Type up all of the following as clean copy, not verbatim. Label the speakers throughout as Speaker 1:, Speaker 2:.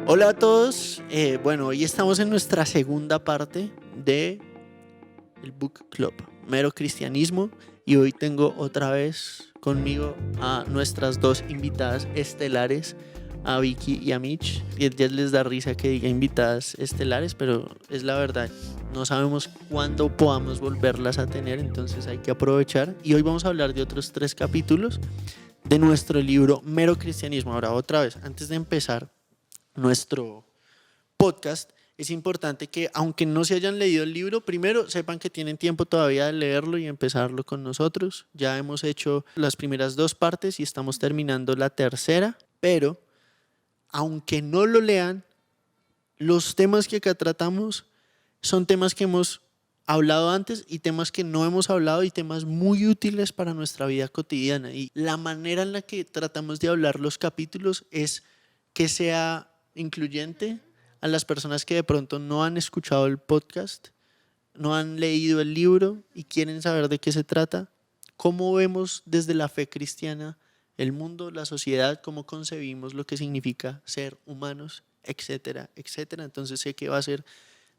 Speaker 1: Hola a todos, hoy estamos en nuestra segunda parte de el Book Club, Mero Cristianismo, y hoy tengo otra vez conmigo a nuestras dos invitadas estelares, a Vicky y a Mitch. Y ya les da risa que diga invitadas estelares, pero es la verdad, no sabemos cuándo podamos volverlas a tener, entonces hay que aprovechar. Y hoy vamos a hablar de otros 3 capítulos de nuestro libro Mero Cristianismo. Ahora, otra vez, antes de empezar nuestro podcast, es importante que, aunque no se hayan leído el libro, primero sepan que tienen tiempo todavía de leerlo y empezarlo con nosotros. Ya hemos hecho las primeras 2 partes y estamos terminando la tercera, pero aunque no lo lean, los temas que acá tratamos son temas que hemos hablado antes y temas que no hemos hablado y temas muy útiles para nuestra vida cotidiana. Y la manera en la que tratamos de hablar los capítulos es que sea incluyente a las personas que de pronto no han escuchado el podcast, no han leído el libro y quieren saber de qué se trata, cómo vemos desde la fe cristiana el mundo, la sociedad, cómo concebimos lo que significa ser humanos, etcétera, etcétera. Entonces sé que va a ser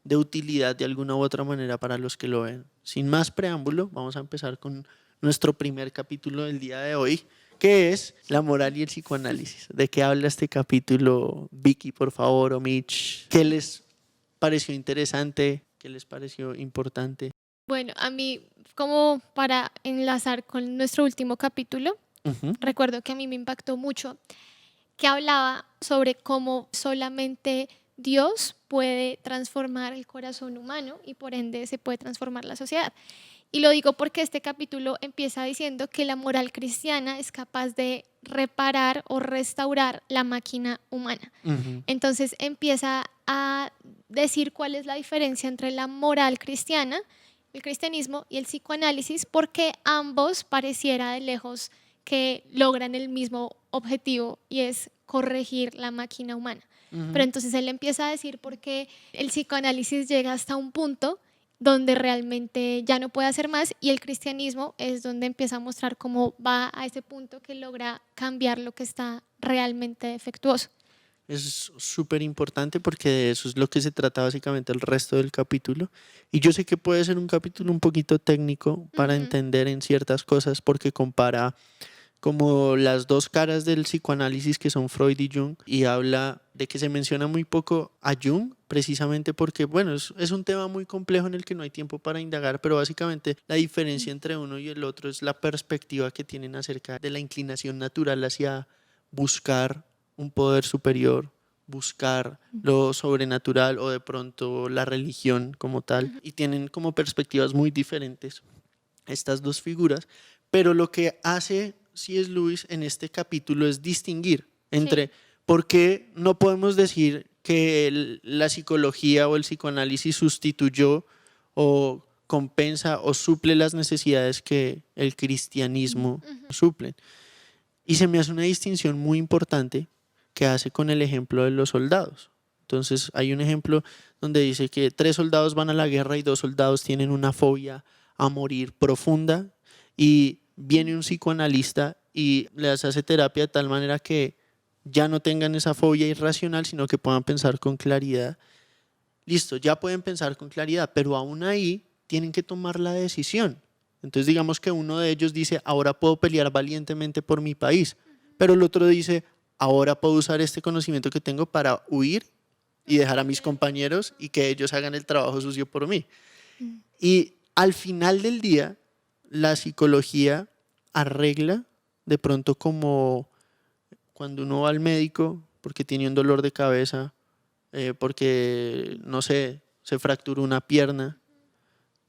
Speaker 1: de utilidad de alguna u otra manera para los que lo ven. Sin más preámbulo, vamos a empezar con nuestro primer capítulo del día de hoy, que es la moral y el psicoanálisis. ¿De qué habla este capítulo, Vicky, por favor, o Mitch? ¿Qué les pareció interesante? ¿Qué les pareció importante?
Speaker 2: Bueno, a mí, como para enlazar con nuestro último capítulo, recuerdo que a mí me impactó mucho que hablaba sobre cómo solamente Dios puede transformar el corazón humano y por ende se puede transformar la sociedad. Y lo digo porque este capítulo empieza diciendo que la moral cristiana es capaz de reparar o restaurar la máquina humana. Entonces empieza a decir cuál es la diferencia entre la moral cristiana, el cristianismo y el psicoanálisis, porque ambos pareciera de lejos que logran el mismo objetivo y es corregir la máquina humana. Pero entonces él empieza a decir por qué el psicoanálisis llega hasta un punto donde realmente ya no puede hacer más y el cristianismo es donde empieza a mostrar cómo va a ese punto que logra cambiar lo que está realmente defectuoso.
Speaker 1: Es súper importante porque de eso es lo que se trata básicamente el resto del capítulo. Y yo sé que puede ser un capítulo un poquito técnico para entender en ciertas cosas porque compara como las 2 caras del psicoanálisis que son Freud y Jung, y habla de que se menciona muy poco a Jung precisamente porque, bueno, es un tema muy complejo en el que no hay tiempo para indagar, pero básicamente la diferencia entre uno y el otro es la perspectiva que tienen acerca de la inclinación natural hacia buscar un poder superior, buscar lo sobrenatural o de pronto la religión como tal, y tienen como perspectivas muy diferentes estas 2 figuras, pero lo que hace C.S. Lewis en este capítulo es distinguir entre por qué no podemos decir que la psicología o el psicoanálisis sustituyó o compensa o suple las necesidades que el cristianismo suple. Y se me hace una distinción muy importante que hace con el ejemplo de los soldados. Entonces hay un ejemplo donde dice que 3 soldados van a la guerra y 2 soldados tienen una fobia a morir profunda y viene un psicoanalista y les hace terapia de tal manera que ya no tengan esa fobia irracional, sino que puedan pensar con claridad. Listo, ya pueden pensar con claridad, pero aún ahí tienen que tomar la decisión. Entonces digamos que uno de ellos dice, ahora puedo pelear valientemente por mi país, pero el otro dice, ahora puedo usar este conocimiento que tengo para huir y dejar a mis compañeros y que ellos hagan el trabajo sucio por mí. Y al final del día, la psicología arregla de pronto como cuando uno va al médico porque tiene un dolor de cabeza, porque, no sé, se fracturó una pierna,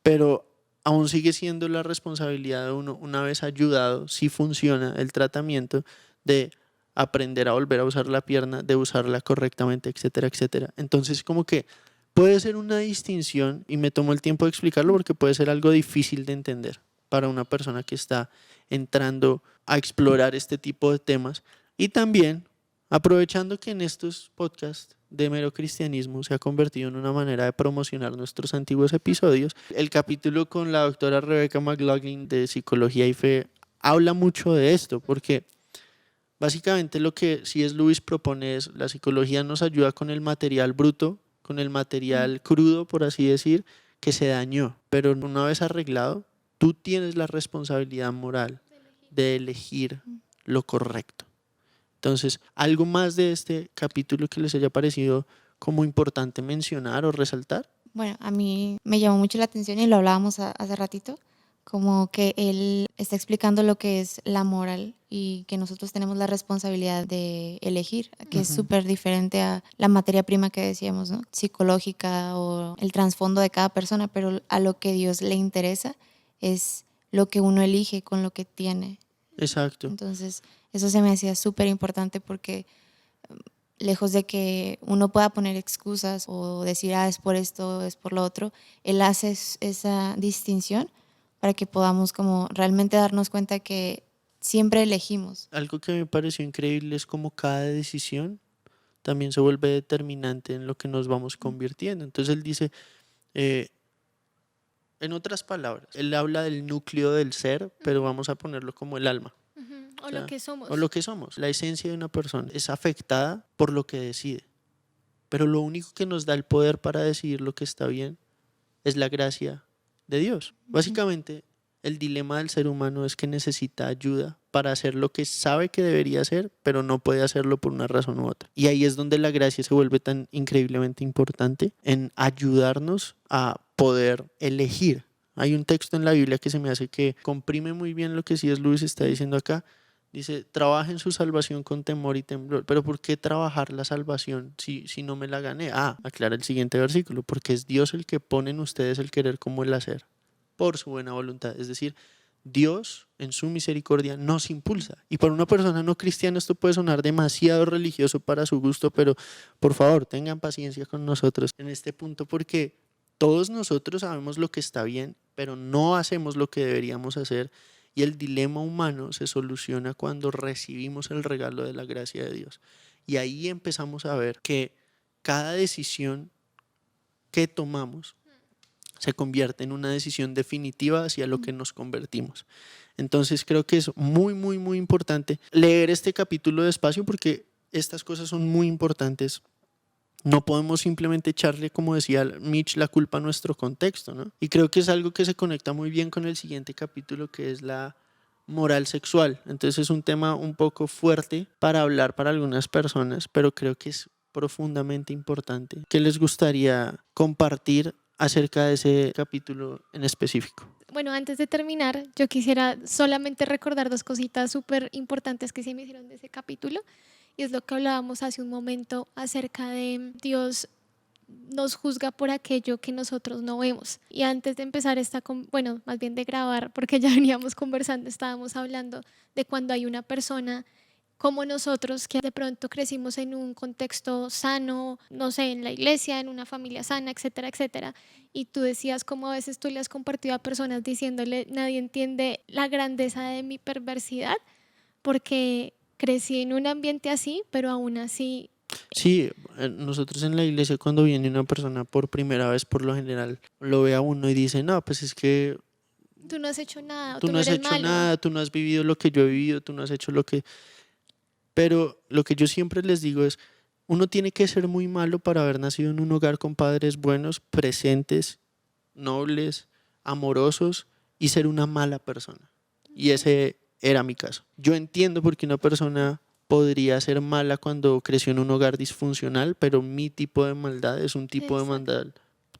Speaker 1: pero aún sigue siendo la responsabilidad de uno, una vez ayudado, si funciona el tratamiento, de aprender a volver a usar la pierna, de usarla correctamente, etcétera, etcétera. Entonces, como que puede ser una distinción, y me tomo el tiempo de explicarlo porque puede ser algo difícil de entender para una persona que está entrando a explorar este tipo de temas. Y también, aprovechando que en estos podcasts de Mero Cristianismo se ha convertido en una manera de promocionar nuestros antiguos episodios, el capítulo con la doctora Rebecca McLaughlin de Psicología y Fe habla mucho de esto, porque Básicamente lo que C.S. Lewis propone es, la psicología nos ayuda con el material bruto, con el material crudo, por así decir, que se dañó. Pero una vez arreglado, tú tienes la responsabilidad moral de elegir lo correcto. Entonces, ¿algo más de este capítulo que les haya parecido como importante mencionar o resaltar?
Speaker 3: Bueno, a mí me llamó mucho la atención y lo hablábamos hace ratito, como que él está explicando lo que es la moral y que nosotros tenemos la responsabilidad de elegir, que es súper diferente a la materia prima que decíamos, ¿no? Psicológica o el trasfondo de cada persona, pero a lo que Dios le interesa es lo que uno elige con lo que tiene.
Speaker 1: Exacto.
Speaker 3: Entonces, eso se me hacía súper importante porque lejos de que uno pueda poner excusas o decir, es por esto, es por lo otro, él hace esa distinción para que podamos como realmente darnos cuenta que siempre elegimos.
Speaker 1: Algo que me pareció increíble es como cada decisión también se vuelve determinante en lo que nos vamos convirtiendo. Entonces él dice, en otras palabras, él habla del núcleo del ser, pero vamos a ponerlo como el alma.
Speaker 2: O lo que somos.
Speaker 1: O lo que somos. La esencia de una persona es afectada por lo que decide. Pero lo único que nos da el poder para decidir lo que está bien es la gracia de Dios. Básicamente, el dilema del ser humano es que necesita ayuda para hacer lo que sabe que debería hacer, pero no puede hacerlo por una razón u otra. Y ahí es donde la gracia se vuelve tan increíblemente importante en ayudarnos a poder elegir. Hay un texto en la Biblia que se me hace que comprime muy bien lo que C.S. Lewis está diciendo acá. Dice, trabajen su salvación con temor y temblor. ¿Pero por qué trabajar la salvación si no me la gané? Aclara el siguiente versículo, porque es Dios el que pone en ustedes el querer como el hacer, por su buena voluntad. Es decir, Dios en su misericordia nos impulsa. Y para una persona no cristiana esto puede sonar demasiado religioso para su gusto, pero por favor tengan paciencia con nosotros en este punto, porque todos nosotros sabemos lo que está bien, pero no hacemos lo que deberíamos hacer. Y el dilema humano se soluciona cuando recibimos el regalo de la gracia de Dios. Y ahí empezamos a ver que cada decisión que tomamos se convierte en una decisión definitiva hacia lo que nos convertimos. Entonces creo que es muy, muy, muy importante leer este capítulo despacio porque estas cosas son muy importantes. No podemos simplemente echarle, como decía Mitch, la culpa a nuestro contexto, ¿no? Y creo que es algo que se conecta muy bien con el siguiente capítulo, que es la moral sexual. Entonces es un tema un poco fuerte para hablar para algunas personas, pero creo que es profundamente importante. ¿Qué les gustaría compartir acerca de ese capítulo en específico?
Speaker 2: Bueno, antes de terminar, yo quisiera solamente recordar dos cositas súper importantes que se me hicieron de ese capítulo. Y es lo que hablábamos hace un momento acerca de Dios nos juzga por aquello que nosotros no vemos. Y antes de empezar bueno, más bien de grabar, porque ya veníamos conversando, estábamos hablando de cuando hay una persona como nosotros que de pronto crecimos en un contexto sano, no sé, en la iglesia, en una familia sana, etcétera, etcétera. Y tú decías como a veces tú le has compartido a personas diciéndole, nadie entiende la grandeza de mi perversidad porque crecí en un ambiente así, pero aún así.
Speaker 1: Sí, nosotros en la iglesia cuando viene una persona por primera vez, por lo general, lo ve a uno y dice, no, pues es que
Speaker 2: Tú no has hecho nada,
Speaker 1: tú
Speaker 2: tú
Speaker 1: no
Speaker 2: no
Speaker 1: has
Speaker 2: eres
Speaker 1: hecho
Speaker 2: malo.
Speaker 1: nada, tú no has vivido lo que yo he vivido, tú no has hecho lo que... Pero lo que yo siempre les digo es, uno tiene que ser muy malo para haber nacido en un hogar con padres buenos, presentes, nobles, amorosos y ser una mala persona. Y ese era mi caso. Yo entiendo por qué una persona podría ser mala cuando creció en un hogar disfuncional, pero mi tipo de maldad es un tipo de maldad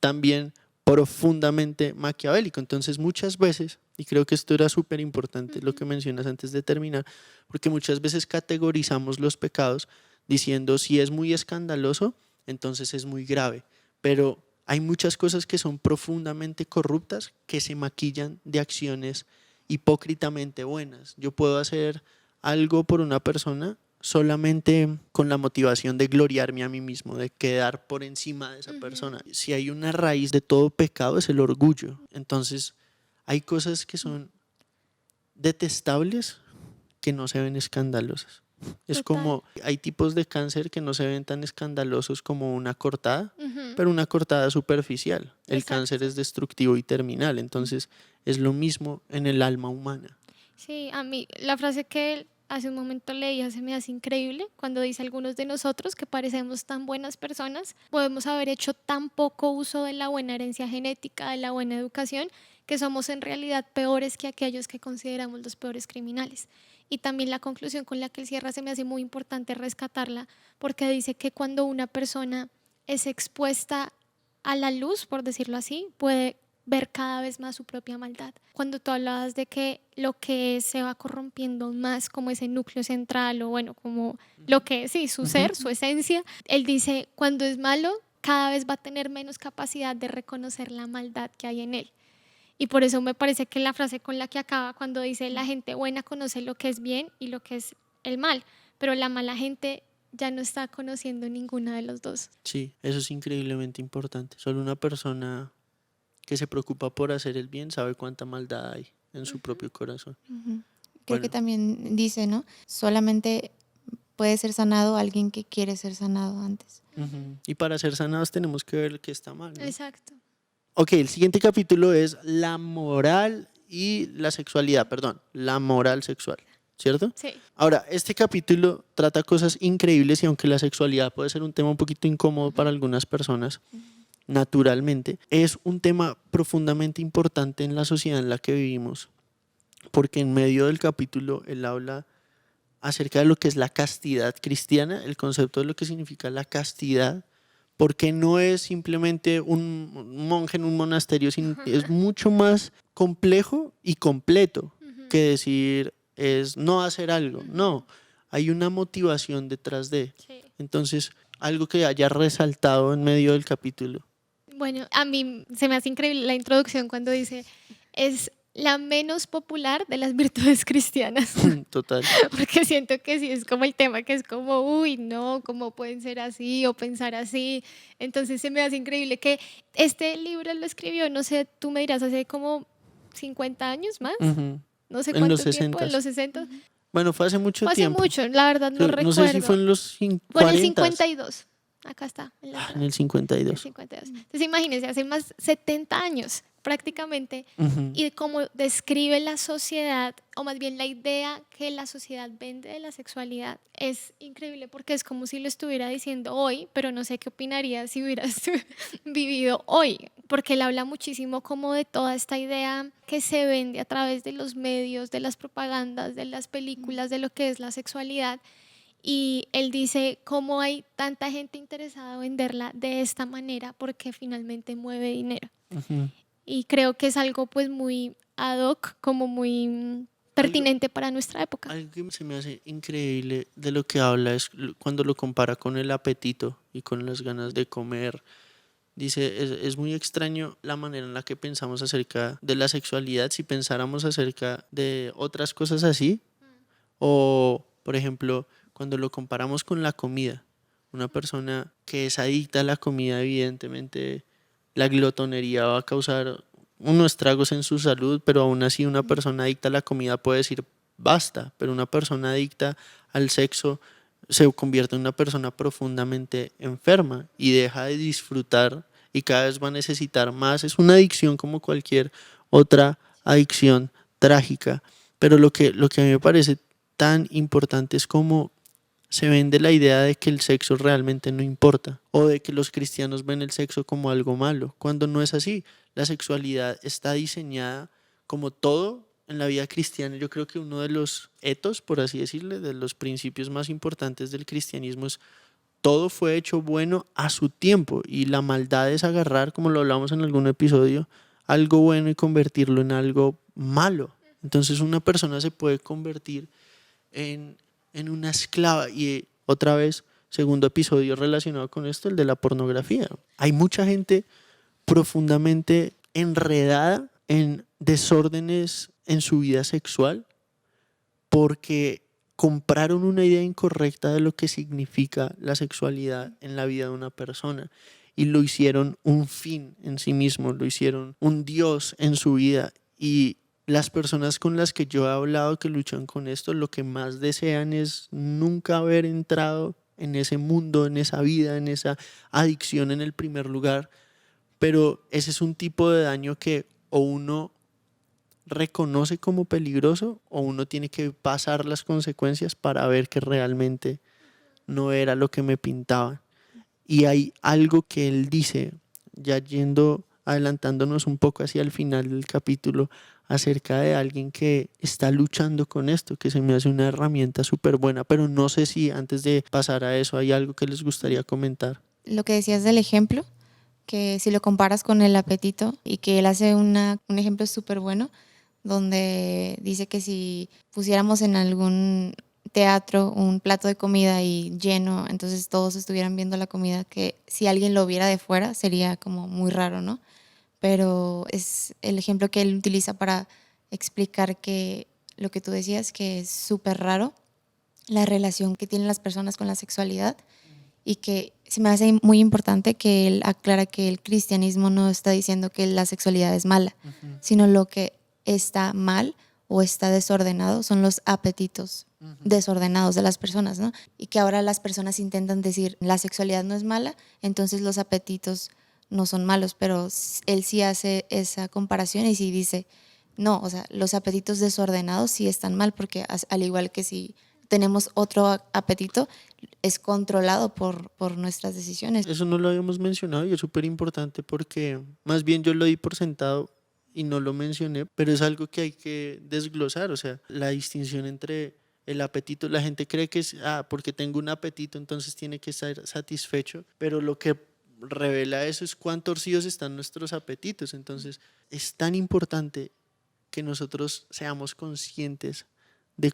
Speaker 1: también profundamente maquiavélico. Entonces muchas veces, y creo que esto era súper importante lo que mencionas antes de terminar, porque muchas veces categorizamos los pecados diciendo si es muy escandaloso, entonces es muy grave, pero hay muchas cosas que son profundamente corruptas que se maquillan de acciones hipócritamente buenas. Yo puedo hacer algo por una persona solamente con la motivación de gloriarme a mí mismo, de quedar por encima de esa persona. Si hay una raíz de todo pecado es el orgullo. Entonces hay cosas que son detestables que no se ven escandalosas. Es como, hay tipos de cáncer que no se ven tan escandalosos como una cortada, pero una cortada superficial. El cáncer es destructivo y terminal, entonces es lo mismo en el alma humana.
Speaker 2: Sí, a mí la frase que hace un momento leía, se me hace increíble cuando dice: algunos de nosotros que parecemos tan buenas personas podemos haber hecho tan poco uso de la buena herencia genética, de la buena educación, que somos en realidad peores que aquellos que consideramos los peores criminales. Y también la conclusión con la que él cierra se me hace muy importante rescatarla, porque dice que cuando una persona es expuesta a la luz, por decirlo así, puede ver cada vez más su propia maldad. Cuando tú hablabas de que lo que es se va corrompiendo más, como ese núcleo central, o bueno, como lo que es, sí, su ser, su esencia, él dice, cuando es malo, cada vez va a tener menos capacidad de reconocer la maldad que hay en él. Y por eso me parece que la frase con la que acaba, cuando dice: la gente buena conoce lo que es bien y lo que es el mal, pero la mala gente ya no está conociendo ninguna de los dos.
Speaker 1: Sí, eso es increíblemente importante. Solo una persona que se preocupa por hacer el bien sabe cuánta maldad hay en su propio corazón.
Speaker 3: Creo que también dice, ¿no? Solamente puede ser sanado alguien que quiere ser sanado antes.
Speaker 1: Y para ser sanados tenemos que ver que está mal, ¿no?
Speaker 2: Exacto.
Speaker 1: Ok, el siguiente capítulo es la moral y la sexualidad, perdón, la moral sexual, ¿cierto?
Speaker 2: Sí.
Speaker 1: Ahora, este capítulo trata cosas increíbles y aunque la sexualidad puede ser un tema un poquito incómodo para algunas personas, naturalmente, es un tema profundamente importante en la sociedad en la que vivimos, porque en medio del capítulo él habla acerca de lo que es la castidad cristiana, el concepto de lo que significa la castidad, porque no es simplemente un monje en un monasterio, sino es mucho más complejo y completo que decir es no hacer algo. No, hay una motivación detrás de.
Speaker 2: Sí.
Speaker 1: Entonces, algo que haya resaltado en medio del capítulo.
Speaker 2: Bueno, a mí se me hace increíble la introducción cuando dice: es la menos popular de las virtudes cristianas.
Speaker 1: Total.
Speaker 2: Porque siento que sí es como el tema que es como, uy, no, ¿cómo pueden ser así o pensar así? Entonces se me hace increíble que este libro lo escribió, no sé, tú me dirás, hace como 50 años más, no sé
Speaker 1: En los
Speaker 2: cuánto tiempo,
Speaker 1: 60.
Speaker 2: en los 60.
Speaker 1: Bueno, fue hace mucho
Speaker 2: Fue hace
Speaker 1: tiempo.
Speaker 2: mucho, la verdad no
Speaker 1: No sé si fue
Speaker 2: recuerdo.
Speaker 1: en los
Speaker 2: Fue en el
Speaker 1: 40.
Speaker 2: 52. Acá está, en la
Speaker 1: En
Speaker 2: entrada.
Speaker 1: el 52.
Speaker 2: 52. Entonces imagínense, hace más 70 años prácticamente, y cómo describe la sociedad, o más bien la idea que la sociedad vende de la sexualidad, es increíble porque es como si lo estuviera diciendo hoy, pero no sé qué opinaría si hubieras vivido hoy, porque él habla muchísimo como de toda esta idea que se vende a través de los medios, de las propagandas, de las películas, de lo que es la sexualidad. Y él dice cómo hay tanta gente interesada en venderla de esta manera porque finalmente mueve dinero. Y creo que es algo pues muy ad hoc, como muy pertinente para nuestra época.
Speaker 1: Algo que se me hace increíble de lo que habla es cuando lo compara con el apetito y con las ganas de comer. Dice, es muy extraño la manera en la que pensamos acerca de la sexualidad si pensáramos acerca de otras cosas así. O, por ejemplo, cuando lo comparamos con la comida. Una persona que es adicta a la comida, evidentemente, la glotonería va a causar unos estragos en su salud, pero aún así una persona adicta a la comida puede decir basta, pero una persona adicta al sexo se convierte en una persona profundamente enferma y deja de disfrutar y cada vez va a necesitar más. Es una adicción como cualquier otra adicción trágica, pero lo que a mí me parece tan importante es cómo se vende la idea de que el sexo realmente no importa o de que los cristianos ven el sexo como algo malo, cuando no es así. La sexualidad está diseñada como todo en la vida cristiana. Yo creo que uno de los etos, por así decirle, de los principios más importantes del cristianismo es todo fue hecho bueno a su tiempo y la maldad es agarrar, como lo hablamos en algún episodio, algo bueno y convertirlo en algo malo. Entonces una persona se puede convertir en una esclava. Y otra vez, segundo episodio relacionado con esto, el de la pornografía. Hay mucha gente profundamente enredada en desórdenes en su vida sexual porque compraron una idea incorrecta de lo que significa la sexualidad en la vida de una persona y lo hicieron un fin en sí mismo, lo hicieron un Dios en su vida. Y las personas con las que yo he hablado que luchan con esto, lo que más desean es nunca haber entrado en ese mundo, en esa vida, en esa adicción en el primer lugar. Pero ese es un tipo de daño que o uno reconoce como peligroso o uno tiene que pasar las consecuencias para ver que realmente no era lo que me pintaban. Y hay algo que él dice, ya adelantándonos un poco hacia el final del capítulo, acerca de alguien que está luchando con esto, que se me hace una herramienta súper buena, pero no sé si antes de pasar a eso hay algo que les gustaría comentar.
Speaker 3: Lo que decías del ejemplo, que si lo comparas con el apetito y que él hace un ejemplo súper bueno, donde dice que si pusiéramos en algún teatro un plato de comida y lleno, entonces todos estuvieran viendo la comida, que si alguien lo viera de fuera sería como muy raro, ¿no? Pero es el ejemplo que él utiliza para explicar que lo que tú decías, que es súper raro la relación que tienen las personas con la sexualidad, y que se me hace muy importante que él aclara que el cristianismo no está diciendo que la sexualidad es mala, sino lo que está mal o está desordenado son los apetitos desordenados de las personas, ¿no? Y que ahora las personas intentan decir la sexualidad no es mala, entonces los apetitos no son malos, pero él sí hace esa comparación y sí dice, no, o sea, los apetitos desordenados sí están mal, porque al igual que si tenemos otro apetito, es controlado por nuestras decisiones.
Speaker 1: Eso no lo habíamos mencionado y es súper importante porque más bien yo lo di por sentado y no lo mencioné, pero es algo que hay que desglosar, o sea, la distinción entre el apetito. La gente cree que es, porque tengo un apetito entonces tiene que estar satisfecho, pero lo que revela eso es cuán torcidos están nuestros apetitos. Entonces es tan importante que nosotros seamos conscientes de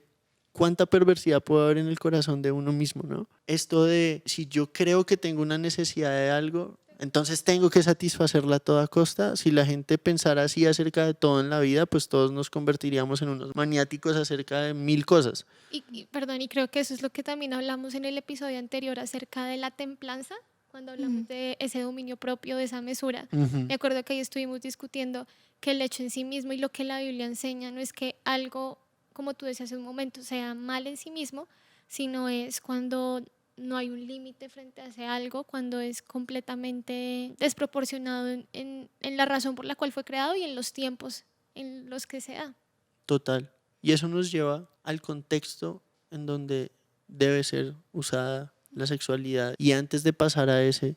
Speaker 1: cuánta perversidad puede haber en el corazón de uno mismo, ¿no? Esto de si yo creo que tengo una necesidad de algo, entonces tengo que satisfacerla a toda costa. Si la gente pensara así acerca de todo en la vida, pues todos nos convertiríamos en unos maniáticos acerca de 1000 cosas.
Speaker 2: Perdón, y creo que eso es lo que también hablamos en el episodio anterior acerca de la templanza, cuando hablamos de ese dominio propio, de esa mesura. Me acuerdo que ahí estuvimos discutiendo que el hecho en sí mismo y lo que la Biblia enseña no es que algo, como tú decías hace un momento, sea mal en sí mismo, sino es cuando no hay un límite frente a ese algo, cuando es completamente desproporcionado en la razón por la cual fue creado y en los tiempos en los que se da.
Speaker 1: Total. Y eso nos lleva al contexto en donde debe ser usada la sexualidad. Y antes de pasar a ese,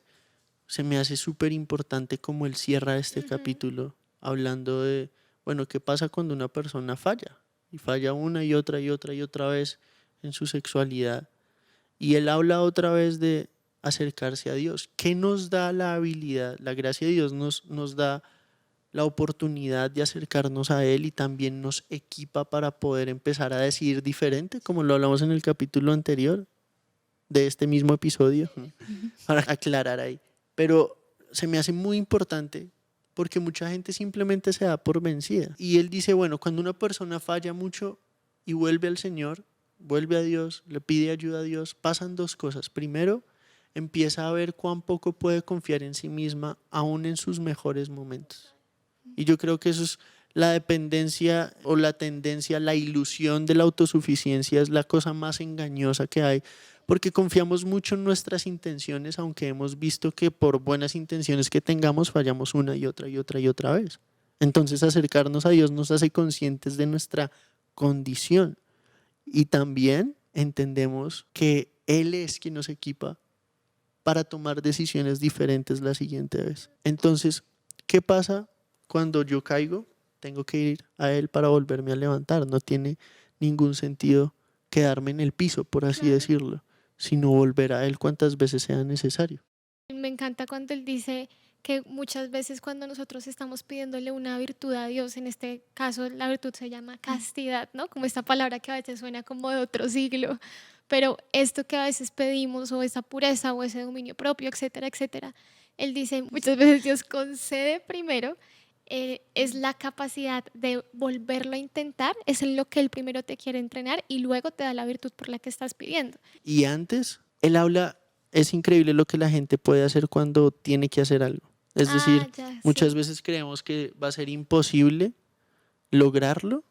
Speaker 1: se me hace súper importante como él cierra este capítulo hablando de, bueno, ¿qué pasa cuando una persona falla? Y falla una y otra y otra y otra vez en su sexualidad. Y él habla otra vez de acercarse a Dios. ¿Qué nos da la habilidad? La gracia de Dios nos da la oportunidad de acercarnos a Él y también nos equipa para poder empezar a decidir diferente, como lo hablamos en el capítulo anterior de este mismo episodio, para aclarar ahí. Pero se me hace muy importante porque mucha gente simplemente se da por vencida. Y él dice, bueno, cuando una persona falla mucho y vuelve al Señor, vuelve a Dios, le pide ayuda a Dios, pasan dos cosas. Primero, empieza a ver cuán poco puede confiar en sí misma aún en sus mejores momentos. Y yo creo que eso es la dependencia o la tendencia, la ilusión de la autosuficiencia es la cosa más engañosa que hay, porque confiamos mucho en nuestras intenciones, aunque hemos visto que por buenas intenciones que tengamos fallamos una y otra y otra y otra vez. Entonces acercarnos a Dios nos hace conscientes de nuestra condición y también entendemos que Él es quien nos equipa para tomar decisiones diferentes la siguiente vez. Entonces, ¿qué pasa cuando yo caigo? Tengo que ir a Él para volverme a levantar. No tiene ningún sentido quedarme en el piso, por así decirlo, sino volver a Él cuantas veces sea necesario.
Speaker 2: Me encanta cuando él dice que muchas veces cuando nosotros estamos pidiéndole una virtud a Dios, en este caso la virtud se llama castidad, ¿no? Como esta palabra que a veces suena como de otro siglo, pero esto que a veces pedimos, o esa pureza o ese dominio propio, etcétera, etcétera, él dice muchas veces Dios concede primero, es la capacidad de volverlo a intentar, es en lo que él primero te quiere entrenar y luego te da la virtud por la que estás pidiendo.
Speaker 1: Y antes, Él habla, es increíble lo que la gente puede hacer cuando tiene que hacer algo. Es decir, muchas veces creemos que va a ser imposible lograrlo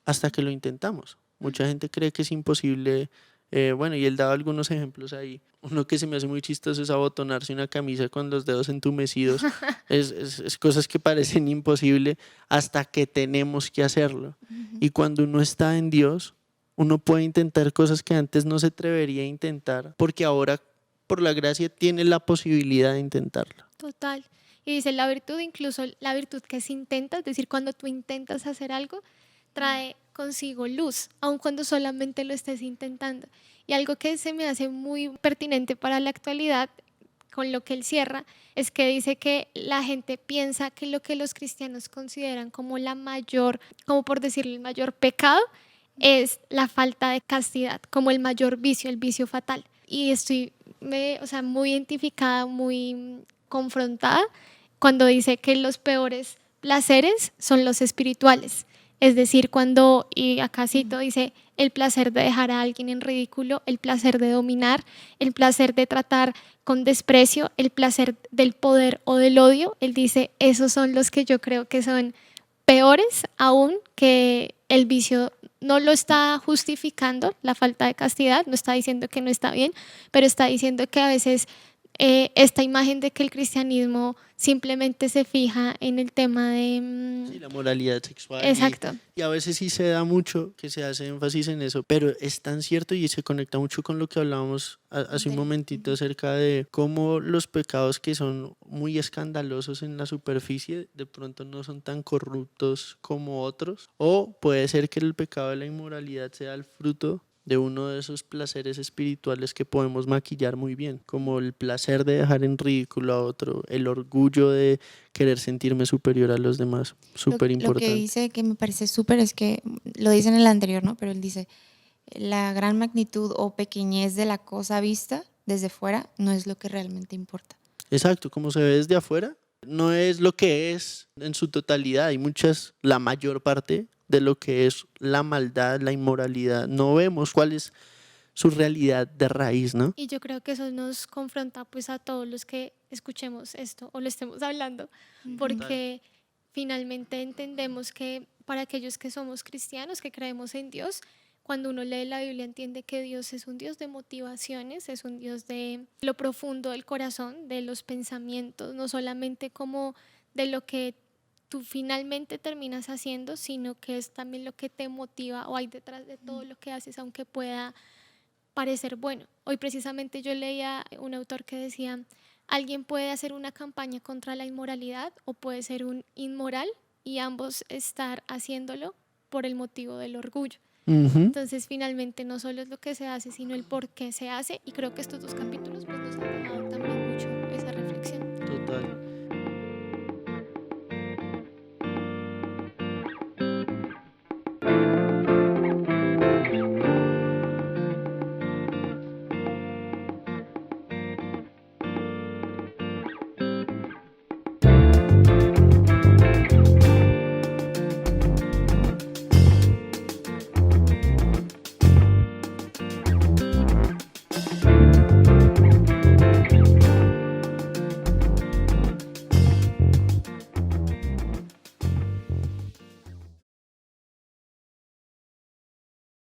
Speaker 1: hasta que lo intentamos. Mucha gente cree que es imposible Bueno, y él daba algunos ejemplos ahí. Uno que se me hace muy chistoso es abotonarse una camisa con los dedos entumecidos. Es cosas que parecen imposible hasta que tenemos que hacerlo. Y cuando uno está en Dios, uno puede intentar cosas que antes no se atrevería a intentar, porque ahora, por la gracia, tiene la posibilidad de intentarlo.
Speaker 2: Total. Y dice la virtud, incluso la virtud que se intenta, es decir, cuando tú intentas hacer algo, trae consigo luz, aun cuando solamente lo estés intentando. Y algo que se me hace muy pertinente para la actualidad, con lo que él cierra, es que dice que la gente piensa que lo que los cristianos consideran como la mayor, como por decirlo, el mayor pecado, es la falta de castidad, como el mayor vicio, el vicio fatal. Y estoy o sea, muy identificada, muy confrontada cuando dice que los peores placeres son los espirituales. Es decir, cuando, y acá cito, dice, el placer de dejar a alguien en ridículo, el placer de dominar, el placer de tratar con desprecio, el placer del poder o del odio. Él dice, esos son los que yo creo que son peores aún que el vicio. No lo está justificando la falta de castidad, no está diciendo que no está bien, pero está diciendo que a veces esta imagen de que el cristianismo simplemente se fija en el tema de...
Speaker 1: Sí, la moralidad sexual.
Speaker 2: Exacto.
Speaker 1: Y a veces sí se da mucho que se hace énfasis en eso, pero es tan cierto y se conecta mucho con lo que hablábamos hace un momentito acerca de cómo los pecados que son muy escandalosos en la superficie de pronto no son tan corruptos como otros, o puede ser que el pecado de la inmoralidad sea el fruto de uno de esos placeres espirituales que podemos maquillar muy bien, como el placer de dejar en ridículo a otro, el orgullo de querer sentirme superior a los demás, súper
Speaker 3: Lo que
Speaker 1: importante.
Speaker 3: dice que me parece súper es que, lo dice en el anterior, ¿no? Pero él dice, la gran magnitud o pequeñez de la cosa vista desde fuera no es lo que realmente importa.
Speaker 1: Exacto, como se ve desde afuera, no es lo que es en su totalidad. Hay la mayor parte de lo que es la maldad, la inmoralidad. No vemos cuál es su realidad de raíz, ¿no?
Speaker 2: Y yo creo que eso nos confronta pues a todos los que escuchemos esto o lo estemos hablando, porque finalmente entendemos que para aquellos que somos cristianos, que creemos en Dios, cuando uno lee la Biblia entiende que Dios es un Dios de motivaciones, es un Dios de lo profundo del corazón, de los pensamientos, no solamente como de lo que tú finalmente terminas haciendo, sino que es también lo que te motiva o hay detrás de todo lo que haces, aunque pueda parecer bueno. Hoy precisamente yo leía un autor que decía, alguien puede hacer una campaña contra la inmoralidad o puede ser un inmoral y ambos estar haciéndolo por el motivo del orgullo. Entonces finalmente no solo es lo que se hace, sino el por qué se hace, y creo que estos dos capítulos pues, nos han